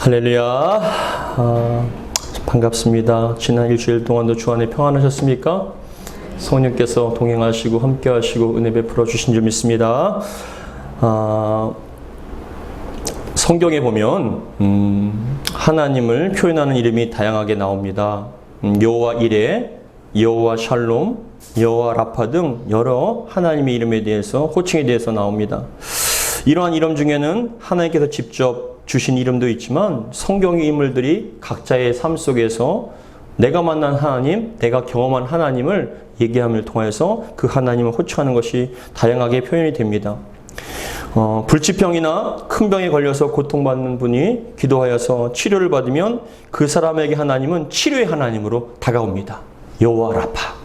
할렐루야. 반갑습니다. 지난 일주일 동안도 주 안에 평안하셨습니까? 성령께서 동행하시고 함께하시고 은혜 베풀어 주신 줄 믿습니다. 성경에 보면 하나님을 표현하는 이름이 다양하게 나옵니다. 여호와 이레, 여호와 샬롬, 여호와 라파 등 여러 하나님의 이름에 대해서 호칭에 대해서 나옵니다. 이러한 이름 중에는 하나님께서 직접 주신 이름도 있지만 성경의 인물들이 각자의 삶 속에서 내가 만난 하나님, 내가 경험한 하나님을 얘기함을 통해서 그 하나님을 호칭하는 것이 다양하게 표현이 됩니다. 불치병이나 큰 병에 걸려서 고통받는 분이 기도하여서 치료를 받으면 그 사람에게 하나님은 치료의 하나님으로 다가옵니다. 여호와 라파.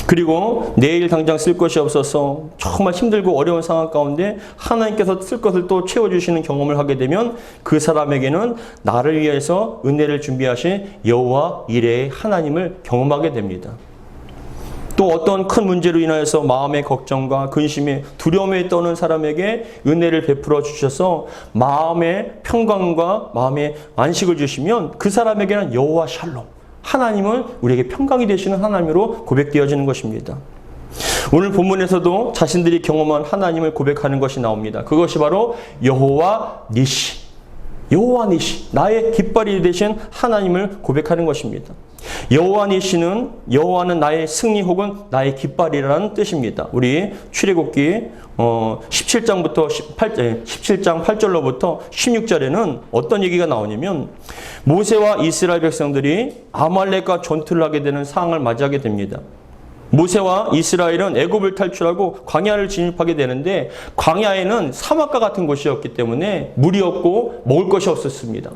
그리고 내일 당장 쓸 것이 없어서 정말 힘들고 어려운 상황 가운데 하나님께서 쓸 것을 또 채워주시는 경험을 하게 되면 그 사람에게는 나를 위해서 은혜를 준비하신 여호와 이레의 하나님을 경험하게 됩니다. 또 어떤 큰 문제로 인하여서 마음의 걱정과 근심에 두려움에 떠는 사람에게 은혜를 베풀어 주셔서 마음의 평강과 마음의 안식을 주시면 그 사람에게는 여호와 샬롬, 하나님은 우리에게 평강이 되시는 하나님으로 고백되어지는 것입니다. 오늘 본문에서도 자신들이 경험한 하나님을 고백하는 것이 나옵니다. 그것이 바로 여호와 니시, 여호와 니시, 나의 깃발이 되신 하나님을 고백하는 것입니다. 여호와 니시는 여호와는 나의 승리 혹은 나의 깃발이라는 뜻입니다. 우리 출애굽기 17장 8절로부터 16절에는 어떤 얘기가 나오냐면 모세와 이스라엘 백성들이 아말렉과 전투를 하게 되는 상황을 맞이하게 됩니다. 모세와 이스라엘은 애굽을 탈출하고 광야를 진입하게 되는데 광야에는 사막과 같은 곳이었기 때문에 물이 없고 먹을 것이 없었습니다.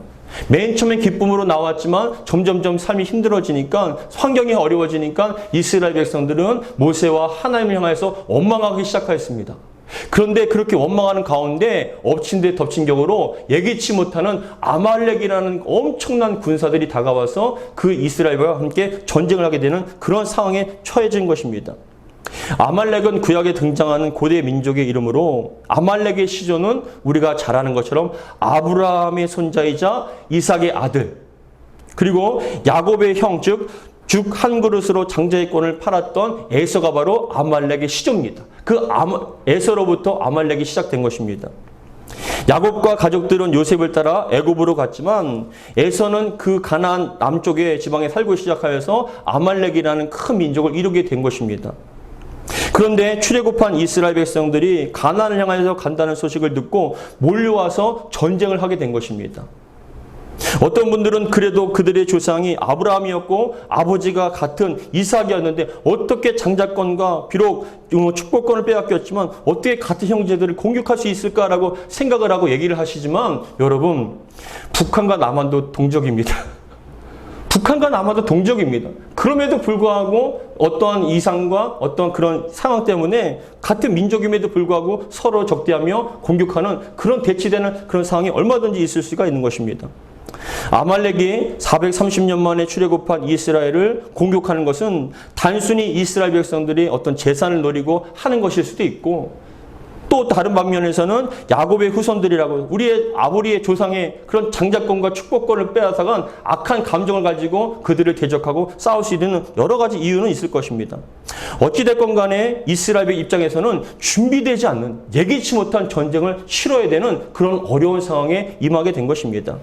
맨 처음에 기쁨으로 나왔지만 점점점 삶이 힘들어지니까 환경이 어려워지니까 이스라엘 백성들은 모세와 하나님을 향해서 원망하기 시작하였습니다. 그런데 그렇게 원망하는 가운데 엎친 데 덮친 격으로 예기치 못하는 아말렉이라는 엄청난 군사들이 다가와서 그 이스라엘과 함께 전쟁을 하게 되는 그런 상황에 처해진 것입니다. 아말렉은 구약에 등장하는 고대 민족의 이름으로 아말렉의 시조는 우리가 잘 아는 것처럼 아브라함의 손자이자 이삭의 아들, 그리고 야곱의 형, 즉 죽 한 그릇으로 장자의 팔았던 에서가 바로 아말렉의 시조입니다. 그 에서로부터 아말렉이 시작된 것입니다. 야곱과 가족들은 요셉을 따라 애굽으로 갔지만 에서는 그 가나안 남쪽의 지방에 살고 시작하여서 아말렉이라는 큰 민족을 이루게 된 것입니다. 그런데 출애굽한 이스라엘 백성들이 가나안을 향해서 간다는 소식을 듣고 몰려와서 전쟁을 하게 된 것입니다. 어떤 분들은 그래도 그들의 조상이 아브라함이었고 아버지가 같은 이삭이었는데 어떻게 장자권과 비록 축복권을 빼앗겼지만 어떻게 같은 형제들을 공격할 수 있을까라고 생각을 하고 얘기를 하시지만 여러분, 북한과 남한도 동족입니다. 북한과 남한도 동족입니다. 그럼에도 불구하고 어떠한 이상과 어떤 그런 상황 때문에 같은 민족임에도 불구하고 서로 적대하며 공격하는 그런 대치되는 그런 상황이 얼마든지 있을 수가 있는 것입니다. 아말렉이 430년 만에 출애굽한 이스라엘을 공격하는 것은 단순히 이스라엘 백성들이 어떤 재산을 노리고 하는 것일 수도 있고, 또 다른 방면에서는 야곱의 후손들이라고 우리의 아버지의 조상의 그런 장자권과 축복권을 빼앗아간 악한 감정을 가지고 그들을 대적하고 싸울 수 있는 여러 가지 이유는 있을 것입니다. 어찌됐건 간에 이스라엘의 입장에서는 준비되지 않는 예기치 못한 전쟁을 치러야 되는 그런 어려운 상황에 임하게 된 것입니다.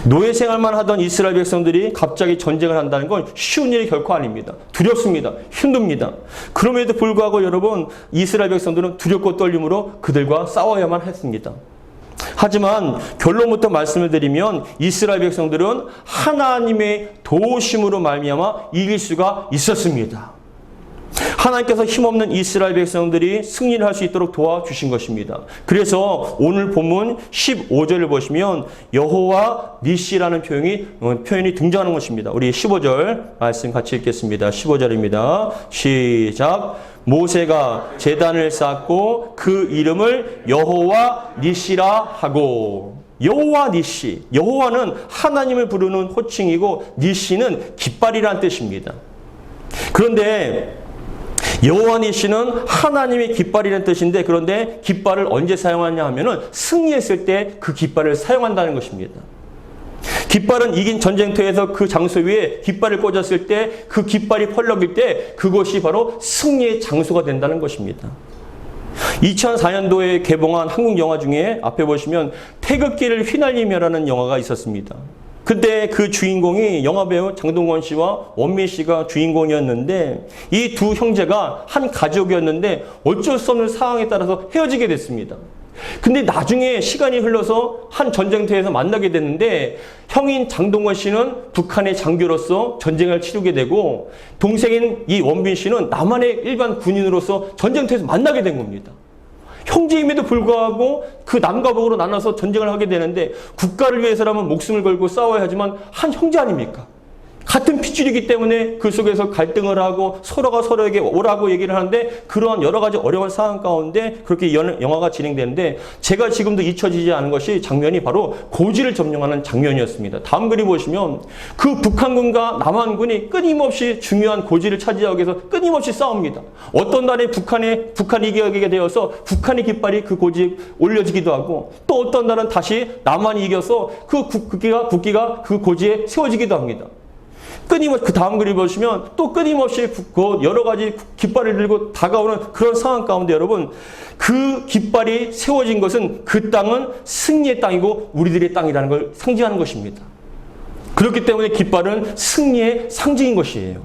노예 생활만 하던 이스라엘 백성들이 갑자기 전쟁을 한다는 건 쉬운 일이 결코 아닙니다. 두렵습니다. 힘듭니다. 그럼에도 불구하고 여러분, 이스라엘 백성들은 두렵고 떨림으로 그들과 싸워야만 했습니다. 하지만 결론부터 말씀을 드리면 이스라엘 백성들은 하나님의 도우심으로 말미암아 이길 수가 있었습니다. 하나님께서 힘없는 이스라엘 백성들이 승리를 할 수 있도록 도와주신 것입니다. 그래서 오늘 본문 15절을 보시면 여호와 니시라는 표현이 등장하는 것입니다. 우리 15절 말씀 같이 읽겠습니다. 15절입니다. 시작. 모세가 제단을 쌓고 그 이름을 여호와 니시라 하고. 여호와 니시, 여호와는 하나님을 부르는 호칭이고 니시는 깃발이라는 뜻입니다. 그런데 여호와 니시는 하나님의 깃발이라는 뜻인데, 그런데 깃발을 언제 사용하냐 하면은 승리했을 때 그 깃발을 사용한다는 것입니다. 깃발은 이긴 전쟁터에서 그 장소 위에 깃발을 꽂았을 때 그 깃발이 펄럭일 때 그것이 바로 승리의 장소가 된다는 것입니다. 2004년도에 개봉한 한국 영화 중에 앞에 보시면 태극기를 휘날리며라는 영화가 있었습니다. 그때 그 주인공이 영화배우 장동건 씨와 원민 씨가 주인공이었는데, 이 두 형제가 한 가족이었는데 어쩔 수 없는 상황에 따라서 헤어지게 됐습니다. 근데 나중에 시간이 흘러서 한 전쟁터에서 만나게 됐는데, 형인 장동건 씨는 북한의 장교로서 전쟁을 치르게 되고, 동생인 이 원빈 씨는 남한의 일반 군인으로서 전쟁터에서 만나게 된 겁니다. 형제임에도 불구하고 그 남과 북으로 나눠서 전쟁을 하게 되는데, 국가를 위해서라면 목숨을 걸고 싸워야 하지만 한 형제 아닙니까? 같은 핏줄이기 때문에 그 속에서 갈등을 하고 서로가 서로에게 오라고 얘기를 하는데, 그러한 여러 가지 어려운 상황 가운데 그렇게 영화가 진행되는데, 제가 지금도 잊혀지지 않은 것이 장면이 바로 고지를 점령하는 장면이었습니다. 다음 그림 보시면 그 북한군과 남한군이 끊임없이 중요한 고지를 차지하기 위해서 끊임없이 싸웁니다. 어떤 날에 북한이 이기게 되어서 북한의 깃발이 그 고지에 올려지기도 하고, 또 어떤 날은 다시 남한이 이겨서 그 국기가 그 고지에 세워지기도 합니다. 끊임없이 그 다음 그림 보시면 또 끊임없이 여러 가지 깃발을 들고 다가오는 그런 상황 가운데, 여러분, 그 깃발이 세워진 것은 그 땅은 승리의 땅이고 우리들의 땅이라는 걸 상징하는 것입니다. 그렇기 때문에 깃발은 승리의 상징인 것이에요.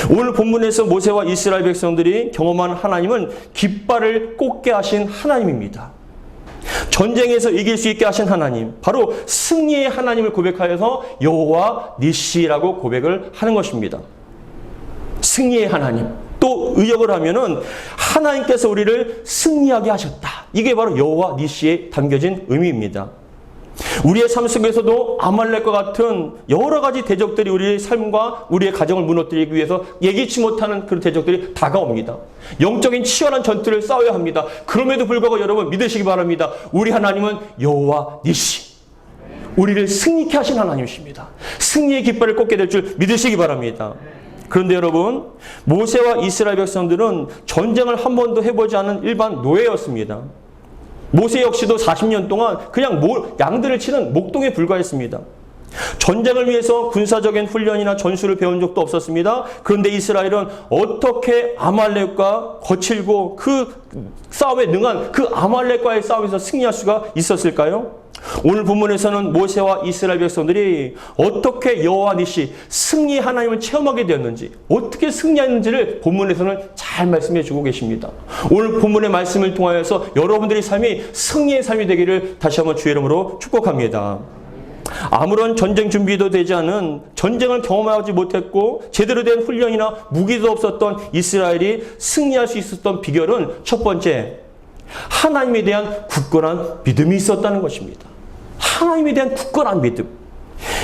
오늘 본문에서 모세와 이스라엘 백성들이 경험한 하나님은 깃발을 꽂게 하신 하나님입니다. 전쟁에서 이길 수 있게 하신 하나님, 바로 승리의 하나님을 고백하여서 여호와 니시라고 고백을 하는 것입니다. 승리의 하나님. 또 의역을 하면은 하나님께서 우리를 승리하게 하셨다. 이게 바로 여호와 니시에 담겨진 의미입니다. 우리의 삶 속에서도 아말렉과 같은 여러 가지 대적들이 우리의 삶과 우리의 가정을 무너뜨리기 위해서 예기치 못하는 그런 대적들이 다가옵니다. 영적인 치열한 전투를 싸워야 합니다. 그럼에도 불구하고 여러분 믿으시기 바랍니다. 우리 하나님은 여호와 니시, 우리를 승리케 하신 하나님이십니다. 승리의 깃발을 꽂게 될 줄 믿으시기 바랍니다. 그런데 여러분, 모세와 이스라엘 백성들은 전쟁을 한 번도 해보지 않은 일반 노예였습니다. 모세 역시도 40년 동안 그냥 양들을 치는 목동에 불과했습니다. 전쟁을 위해서 군사적인 훈련이나 전술을 배운 적도 없었습니다. 그런데 이스라엘은 어떻게 아말렉과 거칠고 그 싸움에 능한 그 아말렉과의 싸움에서 승리할 수가 있었을까요? 오늘 본문에서는 모세와 이스라엘 백성들이 어떻게 여호와 니시, 승리의 하나님을 체험하게 되었는지, 어떻게 승리했는지를 본문에서는 잘 말씀해 주고 계십니다. 오늘 본문의 말씀을 통하여서 여러분들의 삶이 승리의 삶이 되기를 다시 한번 주의 이름으로 축복합니다. 아무런 전쟁 준비도 되지 않은, 전쟁을 경험하지 못했고 제대로 된 훈련이나 무기도 없었던 이스라엘이 승리할 수 있었던 비결은 첫 번째, 하나님에 대한 굳건한 믿음이 있었다는 것입니다. 하나님에 대한 굳건한 믿음.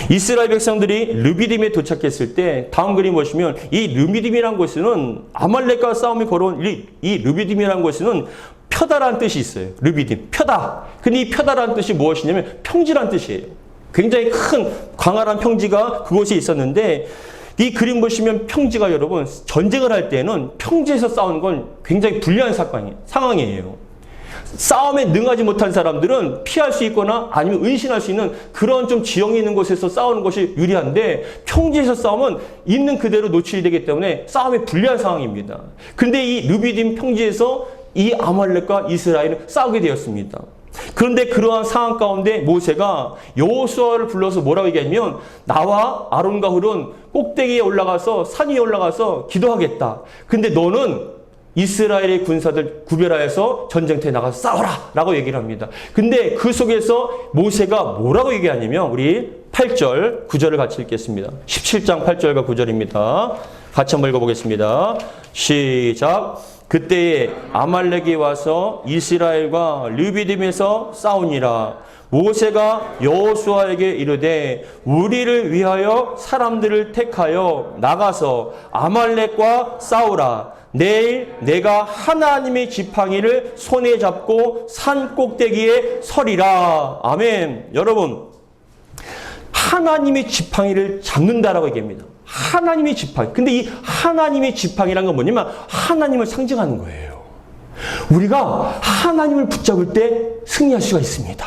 이스라엘 백성들이 르비딤에 도착했을 때 다음 그림 보시면 이 르비딤이라는 곳에는 아말렉과 싸움이 걸어온 이 르비딤이라는 곳에는 표다라는 뜻이 있어요. 르비딤, 표다. 근데 이 표다라는 뜻이 무엇이냐면 평지라는 뜻이에요. 굉장히 큰 광활한 평지가 그곳에 있었는데, 이 그림 보시면 평지가 여러분 전쟁을 할 때는 평지에서 싸우는 건 굉장히 불리한 상황이에요. 싸움에 능하지 못한 사람들은 피할 수 있거나 아니면 은신할 수 있는 그런 좀 지형이 있는 곳에서 싸우는 것이 유리한데, 평지에서 싸우면 있는 그대로 노출이 되기 때문에 싸움에 불리한 상황입니다. 근데 이 르비딤 평지에서 이 아말렉과 이스라엘은 싸우게 되었습니다. 그런데 그러한 상황 가운데 모세가 여호수아를 불러서 뭐라고 얘기하냐면, 나와 아론과 훌은 꼭대기에 올라가서 산 위에 올라가서 기도하겠다. 근데 너는 이스라엘의 군사들 구별하여서 전쟁터에 나가서 싸워라 라고 얘기를 합니다. 근데 그 속에서 모세가 뭐라고 얘기하냐면, 우리 8절 9절을 같이 읽겠습니다. 17장 8절과 9절입니다. 같이 한번 읽어보겠습니다. 시작. 그때에 아말렉이 와서 이스라엘과 르비딤에서 싸우니라. 모세가 여호수아에게 이르되, 우리를 위하여 사람들을 택하여 나가서 아말렉과 싸우라. 내일 내가 하나님의 지팡이를 손에 잡고 산 꼭대기에 서리라. 아멘. 여러분, 하나님의 지팡이를 잡는다라고 얘기합니다. 하나님의 지팡이. 근데 이 하나님의 지팡이란 건 뭐냐면 하나님을 상징하는 거예요. 우리가 하나님을 붙잡을 때 승리할 수가 있습니다.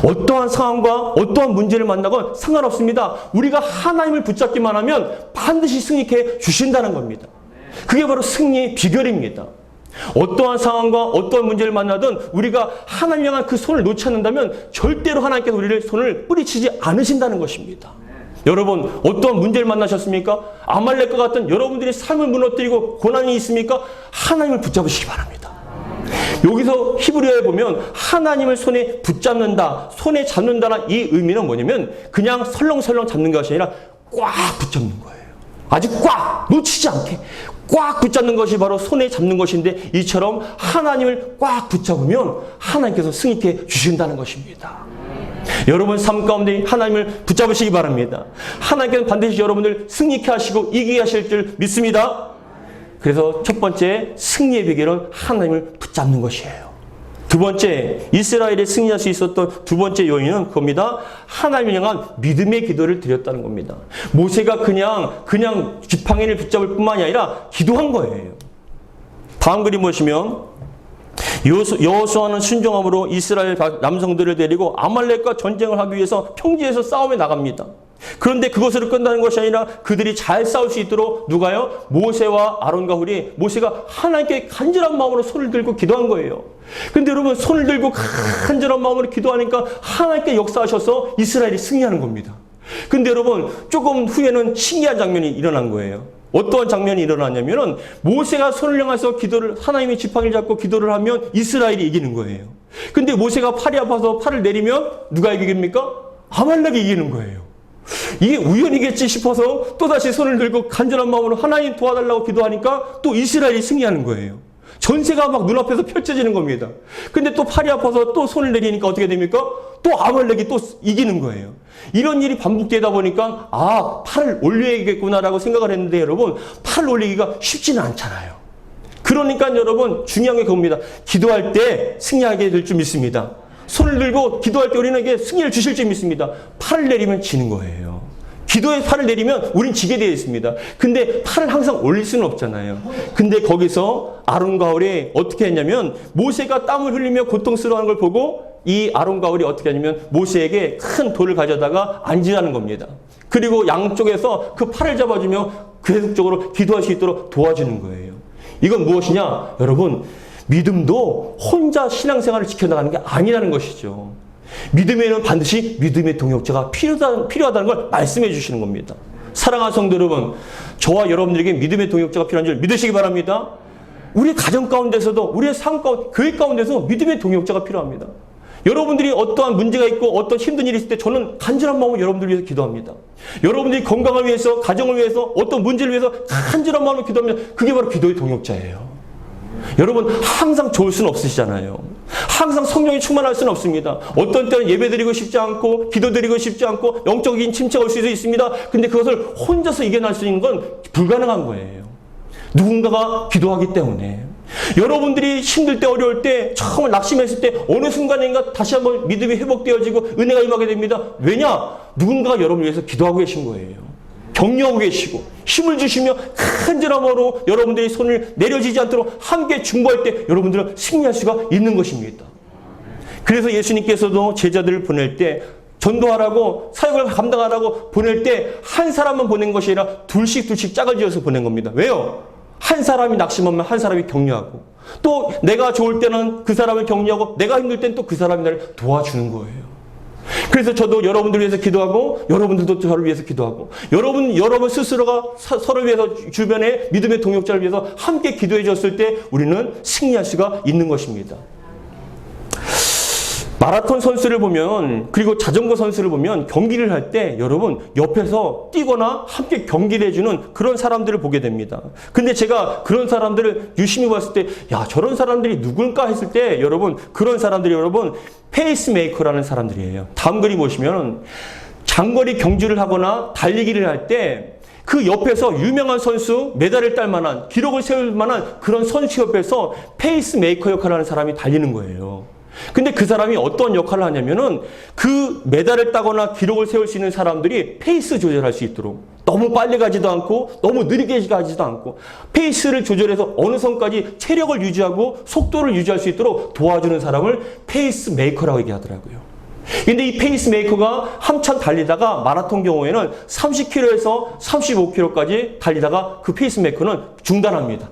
어떠한 상황과 어떠한 문제를 만나건 상관없습니다. 우리가 하나님을 붙잡기만 하면 반드시 승리케 주신다는 겁니다. 그게 바로 승리의 비결입니다. 어떠한 상황과 어떠한 문제를 만나든 우리가 하나님 향한 그 손을 놓지 않는다면 절대로 하나님께서 우리를 손을 뿌리치지 않으신다는 것입니다. 여러분, 어떠한 문제를 만나셨습니까? 아말렉과 같은 여러분들이 삶을 무너뜨리고 고난이 있습니까? 하나님을 붙잡으시기 바랍니다. 여기서 히브리어에 보면 하나님을 손에 붙잡는다, 손에 잡는다는 이 의미는 뭐냐면 그냥 설렁설렁 잡는 것이 아니라 꽉 붙잡는 거예요. 아주 꽉, 놓치지 않게 꽉 붙잡는 것이 바로 손에 잡는 것인데, 이처럼 하나님을 꽉 붙잡으면 하나님께서 승리케 주신다는 것입니다. 여러분 삶 가운데 하나님을 붙잡으시기 바랍니다. 하나님께서는 반드시 여러분을 승리케 하시고 이기게 하실 줄 믿습니다. 그래서 첫 번째 승리의 비결은 하나님을 붙잡는 것이에요. 두 번째, 이스라엘이 승리할 수 있었던 두 번째 요인은 그겁니다. 하나님을 향한 믿음의 기도를 드렸다는 겁니다. 모세가 그냥 지팡이를 붙잡을 뿐만이 아니라 기도한 거예요. 다음 그림 보시면 여호수아는 순종함으로 이스라엘 남성들을 데리고 아말렉과 전쟁을 하기 위해서 평지에서 싸움에 나갑니다. 그런데 그것으로 끝나는 것이 아니라 그들이 잘 싸울 수 있도록 누가요? 모세와 아론과 훌이, 모세가 하나님께 간절한 마음으로 손을 들고 기도한 거예요. 근데 여러분, 손을 들고 간절한 마음으로 기도하니까 하나님께 역사하셔서 이스라엘이 승리하는 겁니다. 근데 여러분, 조금 후에는 신기한 장면이 일어난 거예요. 어떠한 장면이 일어났냐면은 모세가 손을 향해서 하나님의 지팡이를 잡고 기도를 하면 이스라엘이 이기는 거예요. 근데 모세가 팔이 아파서 팔을 내리면 누가 이깁니까? 아말렉이 이기는 거예요. 이게 우연이겠지 싶어서 또다시 손을 들고 간절한 마음으로 하나님 도와달라고 기도하니까 또 이스라엘이 승리하는 거예요. 전세가 막 눈앞에서 펼쳐지는 겁니다. 근데 또 팔이 아파서 또 손을 내리니까 어떻게 됩니까? 또 아말렉이 또 이기는 거예요. 이런 일이 반복되다 보니까 팔을 올려야겠구나라고 생각을 했는데, 여러분, 팔을 올리기가 쉽지는 않잖아요. 그러니까 여러분, 중요한 게 그겁니다. 기도할 때 승리하게 될 줄 믿습니다. 손을 들고 기도할 때 우리는 승리를 주실 줄 믿습니다. 팔을 내리면 지는 거예요. 기도에 팔을 내리면 우린 지게 되어 있습니다. 근데 팔을 항상 올릴 수는 없잖아요. 근데 거기서 아론과 훌이 어떻게 했냐면, 모세가 땀을 흘리며 고통스러워하는 걸 보고 이 아론과 훌이 어떻게 하냐면 모세에게 큰 돌을 가져다가 앉으라는 겁니다. 그리고 양쪽에서 그 팔을 잡아주며 계속적으로 기도할 수 있도록 도와주는 거예요. 이건 무엇이냐? 여러분, 믿음도 혼자 신앙생활을 지켜나가는 게 아니라는 것이죠. 믿음에는 반드시 믿음의 동역자가 필요하다는 걸 말씀해 주시는 겁니다. 사랑하는 성도 여러분, 저와 여러분들에게 믿음의 동역자가 필요한 줄 믿으시기 바랍니다. 우리 가정 가운데서도, 우리의 삶 가운데, 교회 가운데서 믿음의 동역자가 필요합니다. 여러분들이 어떠한 문제가 있고 어떤 힘든 일이 있을 때 저는 간절한 마음으로 여러분들을 위해서 기도합니다. 여러분들이 건강을 위해서, 가정을 위해서, 어떤 문제를 위해서 간절한 마음으로 기도합니다. 그게 바로 기도의 동역자예요. 여러분, 항상 좋을 수는 없으시잖아요. 항상 성령이 충만할 수는 없습니다. 어떤 때는 예배드리고 싶지 않고 기도드리고 싶지 않고 영적인 침체가 올 수도 있습니다. 근데 그것을 혼자서 이겨낼 수 있는 건 불가능한 거예요. 누군가가 기도하기 때문에. 여러분들이 힘들 때, 어려울 때, 처음 낙심했을 때 어느 순간인가 다시 한번 믿음이 회복되어지고 은혜가 임하게 됩니다. 왜냐? 누군가가 여러분을 위해서 기도하고 계신 거예요. 격려하고 계시고 힘을 주시며 간절함으로 여러분들이 손을 내려지지 않도록 함께 중보할 때 여러분들은 승리할 수가 있는 것입니다. 그래서 예수님께서도 제자들을 보낼 때, 전도하라고, 사역을 감당하라고 보낼 때 한 사람만 보낸 것이 아니라 둘씩 짝을 지어서 보낸 겁니다. 왜요? 한 사람이 낙심하면 한 사람이 격려하고, 또 내가 좋을 때는 그 사람을 격려하고, 내가 힘들 때는 또 그 사람이 나를 도와주는 거예요. 그래서 저도 여러분들을 위해서 기도하고, 여러분들도 저를 위해서 기도하고, 여러분 스스로가 서로를 위해서, 주변에 믿음의 동역자를 위해서 함께 기도해 줬을 때 우리는 승리할 수가 있는 것입니다. 마라톤 선수를 보면, 그리고 자전거 선수를 보면 경기를 할 때 여러분 옆에서 뛰거나 함께 경기를 해주는 그런 사람들을 보게 됩니다. 근데 제가 그런 사람들을 유심히 봤을 때, 야, 저런 사람들이 누굴까 했을 때 여러분, 그런 사람들이 여러분 페이스메이커라는 사람들이에요. 다음 그림 보시면 장거리 경주를 하거나 달리기를 할 때 그 옆에서 유명한 선수, 메달을 딸 만한, 기록을 세울 만한 그런 선수 옆에서 페이스메이커 역할을 하는 사람이 달리는 거예요. 근데 그 사람이 어떤 역할을 하냐면은 그 메달을 따거나 기록을 세울 수 있는 사람들이 페이스 조절할 수 있도록 너무 빨리 가지도 않고 너무 느리게 가지도 않고 페이스를 조절해서 어느 선까지 체력을 유지하고 속도를 유지할 수 있도록 도와주는 사람을 페이스 메이커라고 얘기하더라고요. 근데 이 페이스메이커가 한참 달리다가 마라톤 경우에는 30km에서 35km까지 달리다가 그 페이스메이커는 중단합니다.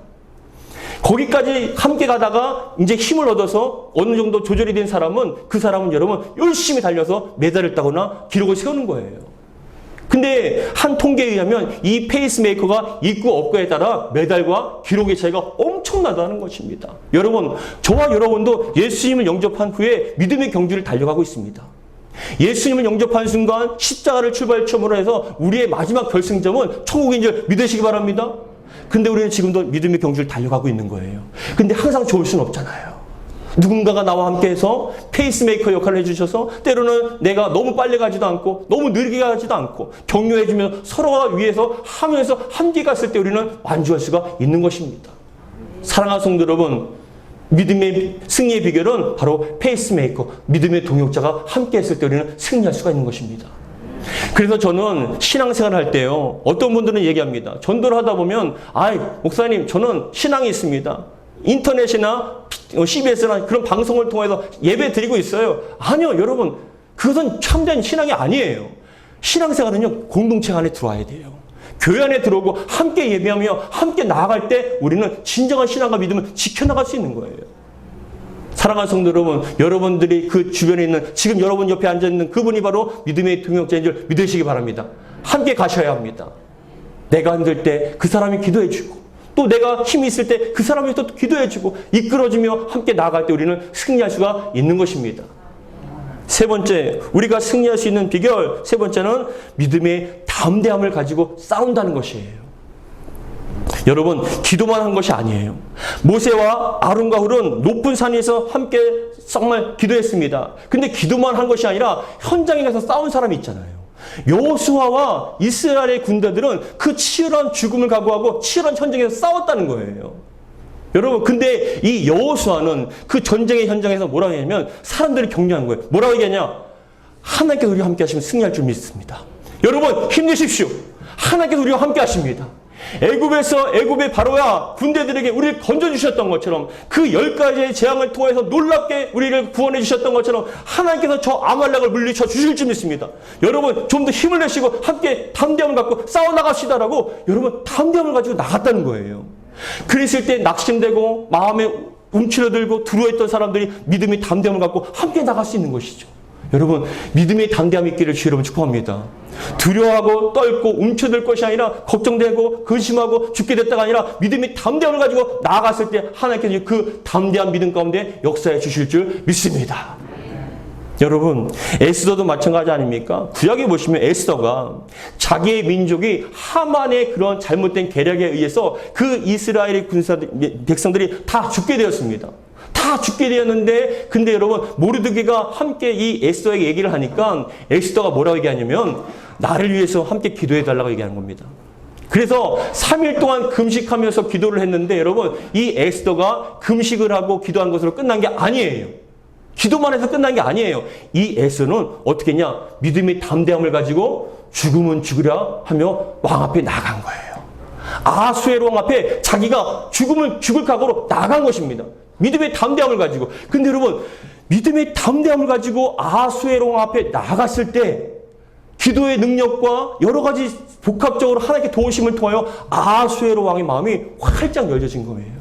거기까지 함께 가다가 이제 힘을 얻어서 어느 정도 조절이 된 사람은 그 사람은 여러분 열심히 달려서 메달을 따거나 기록을 세우는 거예요. 근데 한 통계에 의하면 이 페이스메이커가 있고 없고에 따라 메달과 기록의 차이가 엄청나다는 것입니다. 여러분, 저와 여러분도 예수님을 영접한 후에 믿음의 경주를 달려가고 있습니다. 예수님을 영접한 순간 십자가를 출발점으로 해서 우리의 마지막 결승점은 천국인 줄 믿으시기 바랍니다. 근데 우리는 지금도 믿음의 경주를 달려가고 있는 거예요. 근데 항상 좋을 수는 없잖아요. 누군가가 나와 함께해서 페이스메이커 역할을 해주셔서 때로는 내가 너무 빨리 가지도 않고 너무 느리게 가지도 않고 격려해주면서 서로가 위해서 하면서 함께 갔을 때 우리는 완주할 수가 있는 것입니다. 사랑하는 성도 여러분, 믿음의 승리의 비결은 바로 페이스메이커, 믿음의 동역자가 함께 했을 때 우리는 승리할 수가 있는 것입니다. 그래서 저는 신앙생활 할 때요, 어떤 분들은 얘기합니다. 전도를 하다 보면, 목사님, 저는 신앙이 있습니다. 인터넷이나 CBS나 그런 방송을 통해서 예배 드리고 있어요. 아니요, 여러분. 그것은 참된 신앙이 아니에요. 신앙생활은요, 공동체 안에 들어와야 돼요. 교회 안에 들어오고 함께 예배하며 함께 나아갈 때 우리는 진정한 신앙과 믿음을 지켜나갈 수 있는 거예요. 사랑하는 성도 여러분, 여러분들이 그 주변에 있는 지금 여러분 옆에 앉아있는 그분이 바로 믿음의 동역자인 줄 믿으시기 바랍니다. 함께 가셔야 합니다. 내가 힘들 때 그 사람이 기도해주고 또 내가 힘이 있을 때 그 사람이 또 기도해주고 이끌어주며 함께 나아갈 때 우리는 승리할 수가 있는 것입니다. 세 번째, 우리가 승리할 수 있는 비결, 세 번째는 믿음의 담대함을 가지고 싸운다는 것이에요. 여러분, 기도만 한 것이 아니에요. 모세와 아론과 훌은 높은 산에서 함께 정말 기도했습니다. 근데 기도만 한 것이 아니라 현장에 가서 싸운 사람이 있잖아요. 여호수아와 이스라엘의 군대들은 그 치열한 죽음을 각오하고 치열한 전쟁에서 싸웠다는 거예요. 여러분, 근데 이 여호수아는 그 전쟁의 현장에서 뭐라고 했냐면 사람들이 격려한 거예요. 뭐라고 얘기하냐? 하나님께서 우리와 함께 하시면 승리할 줄 믿습니다. 여러분, 힘내십시오. 하나님께서 우리와 함께 하십니다. 애굽에서 애굽의 바로야 군대들에게 우리를 건져주셨던 것처럼 그 10가지의 재앙을 통해서 놀랍게 우리를 구원해 주셨던 것처럼 하나님께서 저 아말렉을 물리쳐 주실 줄 믿습니다. 여러분, 좀 더 힘을 내시고 함께 담대함을 갖고 싸워나갑시다라고 여러분 담대함을 가지고 나갔다는 거예요. 그랬을 때 낙심되고 마음에 움츠러들고 두려워했던 사람들이 믿음의 담대함을 갖고 함께 나갈 수 있는 것이죠. 여러분, 믿음의 담대함이 있기를 주 여러분 축복합니다. 두려워하고 떨고 움츠러들 것이 아니라 걱정되고 근심하고 죽게 됐다가 아니라 믿음의 담대함을 가지고 나아갔을 때 하나님께서 그 담대한 믿음 가운데 역사해 주실 줄 믿습니다. 여러분, 에스더도 마찬가지 아닙니까? 구약에 보시면 에스더가 자기의 민족이 하만의 그런 잘못된 계략에 의해서 그 이스라엘의 백성들이 다 죽게 되었습니다. 다 죽게 되었는데, 근데 여러분, 모르드게가 함께 이 에스더에게 얘기를 하니까 에스더가 뭐라고 얘기하냐면 나를 위해서 함께 기도해달라고 얘기하는 겁니다. 그래서 3일 동안 금식하면서 기도를 했는데 여러분, 이 에스더가 금식을 하고 기도한 것으로 끝난 게 아니에요. 기도만 해서 끝난 게 아니에요. 이 에스더는 어떻게 했냐? 믿음의 담대함을 가지고 죽으면 죽으라 하며 왕 앞에 나간 거예요. 아수에로 왕 앞에 자기가 죽으면 죽을 각오로 나간 것입니다. 믿음의 담대함을 가지고. 근데 여러분, 믿음의 담대함을 가지고 아수에로 왕 앞에 나갔을 때 기도의 능력과 여러 가지 복합적으로 하나님께 도우심을 통하여 아수에로 왕의 마음이 활짝 열려진 거예요.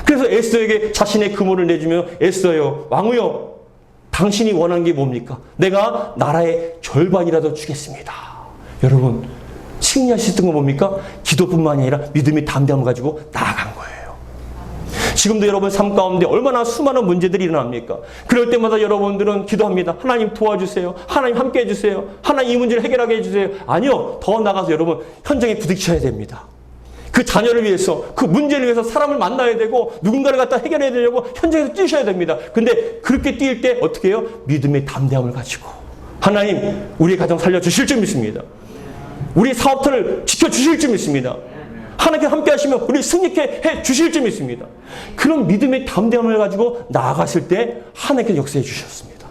그래서 에스더에게 자신의 그물을 내주며 에스더여, 왕후여, 당신이 원하는 게 뭡니까? 내가 나라의 절반이라도 주겠습니다. 여러분, 승리할 수 있던 건 뭡니까? 기도뿐만 아니라 믿음의 담대함을 가지고 나아간 거예요. 지금도 여러분 삶 가운데 얼마나 수많은 문제들이 일어납니까? 그럴 때마다 여러분들은 기도합니다. 하나님 도와주세요. 하나님 함께 해주세요. 하나님 이 문제를 해결하게 해주세요. 아니요. 더 나가서 여러분 현장에 부딪혀야 됩니다. 그 자녀를 위해서, 그 문제를 위해서 사람을 만나야 되고 누군가를 갖다 해결해야 되려고 현장에서 뛰셔야 됩니다. 근데 그렇게 뛸 때 어떻게 해요? 믿음의 담대함을 가지고 하나님 우리의 가정 살려주실 줄 믿습니다. 우리 사업터를 지켜주실 줄 믿습니다. 하나님께 함께 하시면 우리 승리케 해 주실 줄 믿습니다. 그런 믿음의 담대함을 가지고 나아갔을 때 하나님께서 역사해 주셨습니다.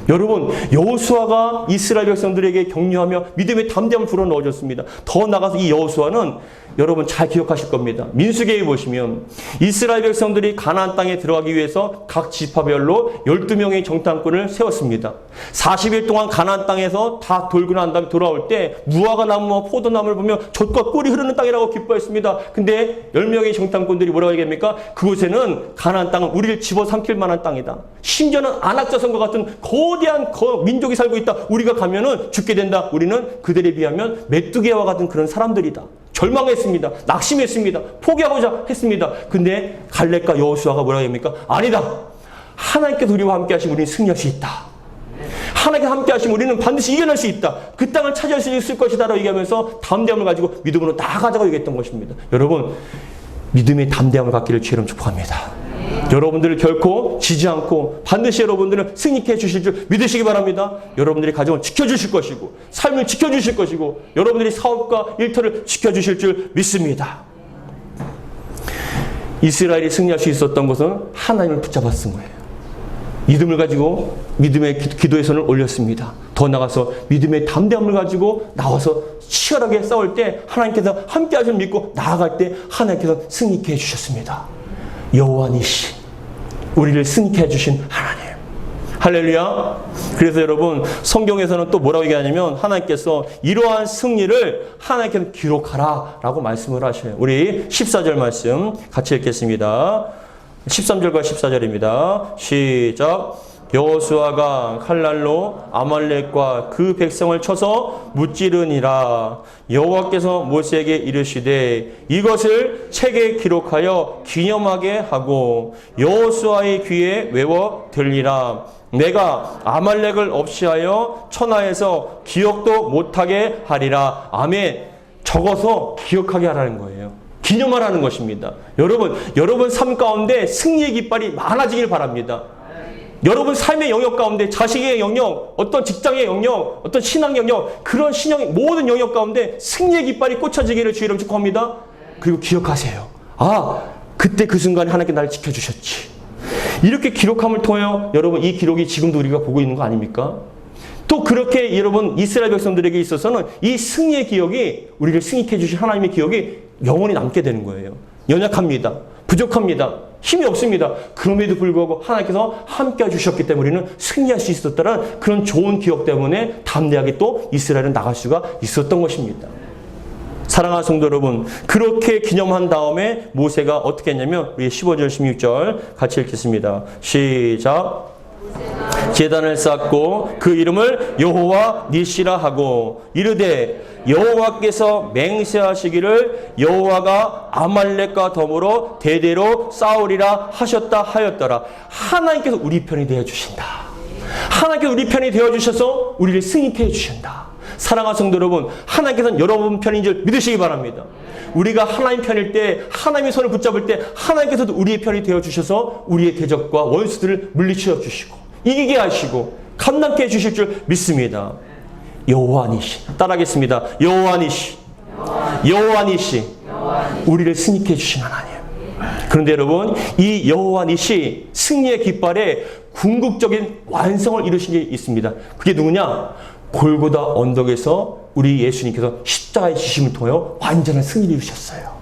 여러분, 여호수아가 이스라엘 백성들에게 격려하며 믿음의 담대함을 불어넣어줬습니다. 더 나아가서 이 여호수아는 여러분 잘 기억하실 겁니다. 민수기에 보시면 이스라엘 백성들이 가나안 땅에 들어가기 위해서 각 지파별로 12명의 정탐꾼을 세웠습니다. 40일 동안 가나안 땅에서 다 돌고 난 다음에 돌아올 때 무화과 나무와 포도나무를 보며 젖과 꿀이 흐르는 땅이라고 기뻐했습니다. 근데 10명의 정탐꾼들이 뭐라고 얘기합니까? 그곳에는 가나안 땅은 우리를 집어삼킬 만한 땅이다. 심지어는 안악자성과 같은 거대한 민족이 살고 있다. 우리가 가면은 죽게 된다. 우리는 그들에 비하면 메뚜기와 같은 그런 사람들이다. 절망했습니다. 낙심했습니다. 포기하고자 했습니다. 근데 갈렙과 여호수아가 뭐라고 합니까? 아니다. 하나님께서 우리와 함께 하시면 우리는 승리할 수 있다. 하나님께서 함께 하시면 우리는 반드시 이겨낼 수 있다. 그 땅을 차지할 수 있을 것이다 라고 얘기하면서 담대함을 가지고 믿음으로 나아가자고 얘기했던 것입니다. 여러분, 믿음의 담대함을 갖기를 주의로 축복합니다. 여러분들을 결코 지지 않고 반드시 여러분들은 승리케 해주실 줄 믿으시기 바랍니다. 여러분들의 가정을 지켜주실 것이고 삶을 지켜주실 것이고 여러분들의 사업과 일터를 지켜주실 줄 믿습니다. 이스라엘이 승리할 수 있었던 것은 하나님을 붙잡아 쓴 거예요. 믿음을 가지고 믿음의 기도의 손을 올렸습니다. 더 나가서 믿음의 담대함을 가지고 나와서 치열하게 싸울 때 하나님께서 함께 하심을 믿고 나아갈 때 하나님께서 승리케 해주셨습니다. 여호와니시, 우리를 승리케 해주신 하나님. 할렐루야. 그래서 여러분, 성경에서는 또 뭐라고 얘기하냐면 하나님께서 이러한 승리를 하나님께서 기록하라 라고 말씀을 하셔요. 우리 14절 말씀 같이 읽겠습니다. 13절과 14절입니다. 시작. 여호수아가 칼날로 아말렉과 그 백성을 쳐서 무찌르니라. 여호와께서 모세에게 이르시되 이것을 책에 기록하여 기념하게 하고 여호수아의 귀에 외워 들리라. 내가 아말렉을 없이하여 천하에서 기억도 못하게 하리라. 아멘. 적어서 기억하게 하라는 거예요. 기념하라는 것입니다. 여러분 삶 가운데 승리의 깃발이 많아지길 바랍니다. 여러분 삶의 영역 가운데 자식의 영역, 어떤 직장의 영역, 어떤 신앙 영역, 그런 신앙의 모든 영역 가운데 승리의 깃발이 꽂혀지기를 주의로 축복합니다. 그리고 기억하세요. 아, 그때 그 순간에 하나님께 나를 지켜주셨지. 이렇게 기록함을 통하여 여러분 이 기록이 지금도 우리가 보고 있는 거 아닙니까? 또 그렇게 여러분 이스라엘 백성들에게 있어서는 이 승리의 기억이 우리를 승리케 해주신 하나님의 기억이 영원히 남게 되는 거예요. 연약합니다. 부족합니다. 힘이 없습니다. 그럼에도 불구하고 하나님께서 함께 해주셨기 때문에 우리는 승리할 수 있었다는 그런 좋은 기억 때문에 담대하게 또 이스라엘은 나갈 수가 있었던 것입니다. 사랑하는 성도 여러분, 그렇게 기념한 다음에 모세가 어떻게 했냐면 우리 15절 16절 같이 읽겠습니다. 시작. 제단을 쌓고 그 이름을 여호와 니시라 하고 이르되 여호와께서 맹세하시기를 여호와가 아말렉과 더불어 대대로 싸우리라 하셨다 하였더라. 하나님께서 우리 편이 되어주신다. 하나님께서 우리 편이 되어주셔서 우리를 승리케 해주신다. 사랑하는 성도 여러분, 하나님께서는 여러분 편인 줄 믿으시기 바랍니다. 우리가 하나님 편일 때, 하나님의 손을 붙잡을 때 하나님께서도 우리의 편이 되어주셔서 우리의 대적과 원수들을 물리쳐 주시고 이기게 하시고 감당케 해주실 줄 믿습니다. 여호와니시. 따라하겠습니다. 여호와니시. 여호와니시. 우리를 승리케 해주신 하나님. 그런데 여러분, 이 여호와니시 승리의 깃발에 궁극적인 완성을 이루신 게 있습니다. 그게 누구냐? 골고다 언덕에서 우리 예수님께서 십자가의 지심을 통하여 완전한 승리를 이루셨어요.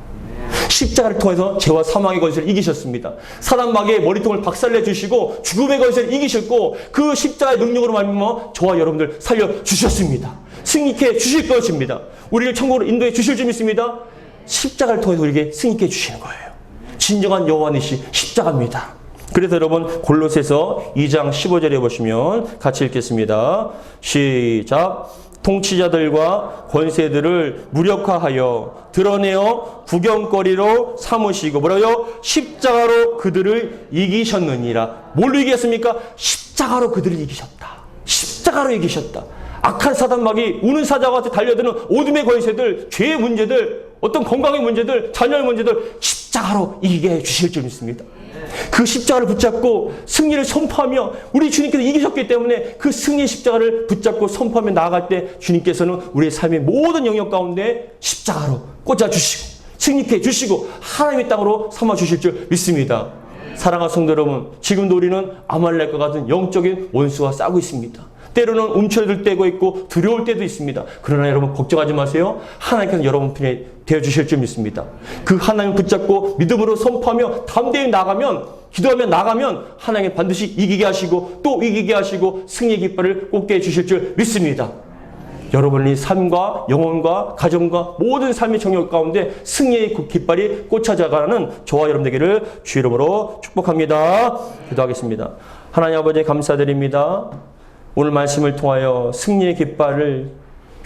십자가를 통해서 죄와 사망의 권세를 이기셨습니다. 사단 마귀의 머리통을 박살내 주시고 죽음의 권세를 이기셨고 그 십자가의 능력으로 말미암아 저와 여러분들 살려 주셨습니다. 승리케 주실 것입니다. 우리를 천국으로 인도해 주실 줄 믿습니다. 십자가를 통해서 우리에게 승리케 주시는 거예요. 진정한 여호와니시 십자가입니다. 그래서 여러분 골로새서 2장 15절에 보시면 같이 읽겠습니다. 시작. 통치자들과 권세들을 무력화하여 드러내어 구경거리로 삼으시고 뭐라고요? 십자가로 그들을 이기셨느니라. 뭘로 이겼습니까? 십자가로 그들을 이기셨다. 십자가로 이기셨다. 악한 사단마귀, 우는 사자와 같이 달려드는 어둠의 권세들, 죄의 문제들, 어떤 건강의 문제들, 자녀의 문제들 십자가로 이기게 해주실 줄 믿습니다. 그 십자가를 붙잡고 승리를 선포하며 우리 주님께서 이기셨기 때문에 그 승리의 십자가를 붙잡고 선포하며 나아갈 때 주님께서는 우리의 삶의 모든 영역 가운데 십자가로 꽂아주시고 승리케 해주시고 하나님의 땅으로 삼아주실 줄 믿습니다. 사랑하는 성도 여러분, 지금도 우리는 아말렉과 같은 영적인 원수와 싸우고 있습니다. 때로는 움츠러들 때가 있고 두려울 때도 있습니다. 그러나 여러분 걱정하지 마세요. 하나님께서 여러분 편에 되어주실 줄 믿습니다. 그 하나님을 붙잡고 믿음으로 선포하며 담대히 나가면, 기도하며 나가면 하나님이 반드시 이기게 하시고 또 이기게 하시고 승리의 깃발을 꽂게 해주실 줄 믿습니다. 여러분의 삶과 영혼과 가정과 모든 삶의 정역 가운데 승리의 깃발이 꽂혀져가는 저와 여러분 되기를 주 이름으로 축복합니다. 기도하겠습니다. 하나님 아버지 감사드립니다. 오늘 말씀을 통하여 승리의 깃발을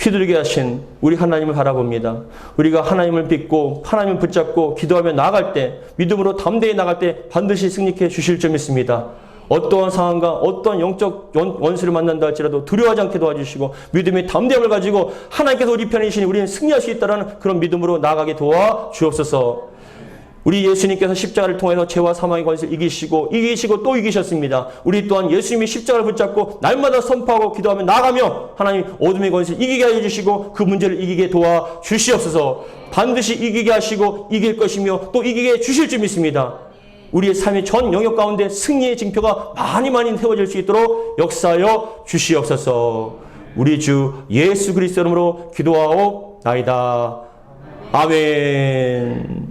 휘두르게 하신 우리 하나님을 바라봅니다. 우리가 하나님을 믿고 하나님을 붙잡고 기도하며 나아갈 때, 믿음으로 담대히 나갈 때 반드시 승리케 주실 줄 믿습니다. 어떠한 상황과 어떠한 영적 원수를 만난다 할지라도 두려워하지 않게 도와주시고 믿음의 담대함을 가지고 하나님께서 우리 편이시니 우리는 승리할 수 있다는 그런 믿음으로 나아가게 도와주옵소서. 우리 예수님께서 십자가를 통해서 죄와 사망의 권세를 이기시고 또 이기셨습니다. 우리 또한 예수님이 십자가를 붙잡고 날마다 선포하고 기도하며 나가며 하나님 어둠의 권세를 이기게 해주시고 그 문제를 이기게 도와주시옵소서. 반드시 이기게 하시고 이길 것이며 또 이기게 해 주실 줄 믿습니다. 우리의 삶의 전 영역 가운데 승리의 징표가 많이 세워질 수 있도록 역사하여 주시옵소서. 우리 주 예수 그리스도 이름으로 기도하옵나이다. 아멘.